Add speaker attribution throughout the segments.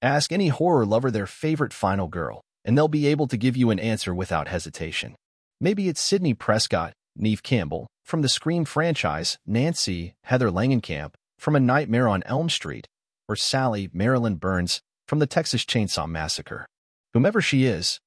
Speaker 1: Ask any horror lover their favorite final girl, and they'll be able to give you an answer without hesitation. Maybe it's Sidney Prescott, Neve Campbell, from the Scream franchise, Nancy, Heather Langenkamp, from A Nightmare on Elm Street, or Sally, Marilyn Burns, from the Texas Chainsaw Massacre. Whomever she is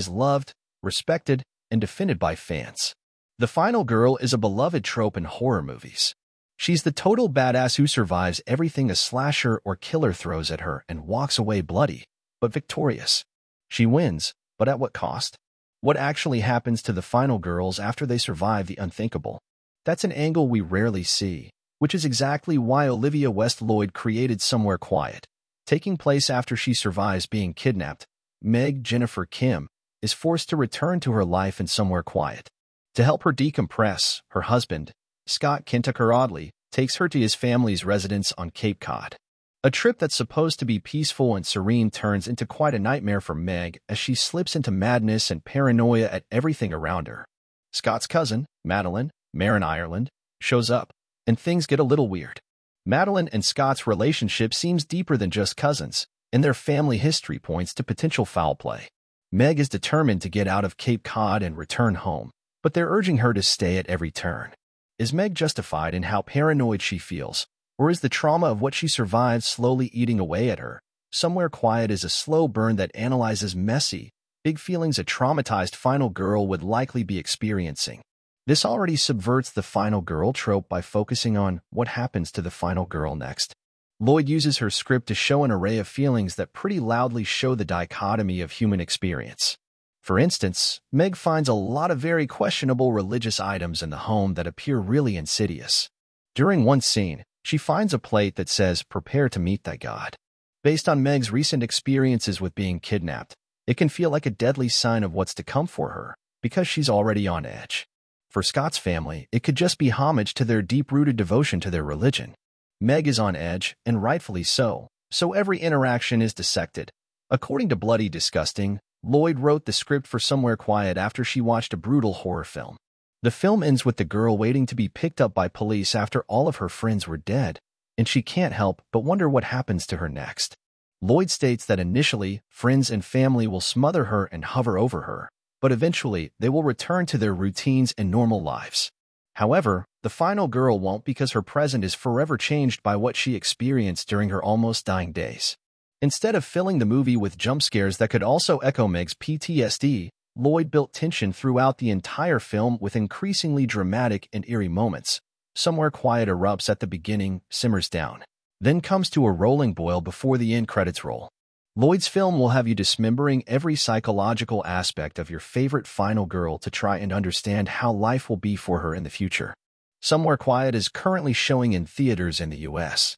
Speaker 1: loved, respected, and defended by fans. The final girl is a beloved trope in horror movies. She's the total badass who survives everything a slasher or killer throws at her and walks away bloody, but victorious. She wins, but at what cost? What actually happens to the final girls after they survive the unthinkable? That's an angle we rarely see, which is exactly why Olivia West-Lloyd created Somewhere Quiet. Taking place after she survives being kidnapped, Meg Jennifer Kim is forced to return to her life in Somewhere Quiet. To help her decompress, her husband, Scott Kentucker Audley, takes her to his family's residence on Cape Cod. A trip that's supposed to be peaceful and serene turns into quite a nightmare for Meg as she slips into madness and paranoia at everything around her. Scott's cousin, Madeline, Marin Ireland, shows up, and things get a little weird. Madeline and Scott's relationship seems deeper than just cousins, and their family history points to potential foul play. Meg is determined to get out of Cape Cod and return home, but they're urging her to stay at every turn. Is Meg justified in how paranoid she feels, or is the trauma of what she survived slowly eating away at her? Somewhere Quiet is a slow burn that analyzes messy, big feelings a traumatized final girl would likely be experiencing. This already subverts the final girl trope by focusing on what happens to the final girl next. Lloyd uses her script to show an array of feelings that pretty loudly show the dichotomy of human experience. For instance, Meg finds a lot of very questionable religious items in the home that appear really insidious. During one scene, she finds a plate that says, "Prepare to meet thy God." Based on Meg's recent experiences with being kidnapped, it can feel like a deadly sign of what's to come for her, because she's already on edge. For Scott's family, it could just be homage to their deep-rooted devotion to their religion. Meg is on edge, and rightfully so every interaction is dissected. According to Bloody Disgusting, Lloyd wrote the script for Somewhere Quiet after she watched a brutal horror film. The film ends with the girl waiting to be picked up by police after all of her friends were dead, and she can't help but wonder what happens to her next. Lloyd states that initially, friends and family will smother her and hover over her, but eventually they will return to their routines and normal lives. However, the final girl won't, because her present is forever changed by what she experienced during her almost dying days. Instead of filling the movie with jump scares that could also echo Meg's PTSD, Lloyd built tension throughout the entire film with increasingly dramatic and eerie moments. Somewhere Quiet erupts at the beginning, simmers down, then comes to a rolling boil before the end credits roll. Lloyd's film will have you dismembering every psychological aspect of your favorite final girl to try and understand how life will be for her in the future. Somewhere Quiet is currently showing in theaters in the US.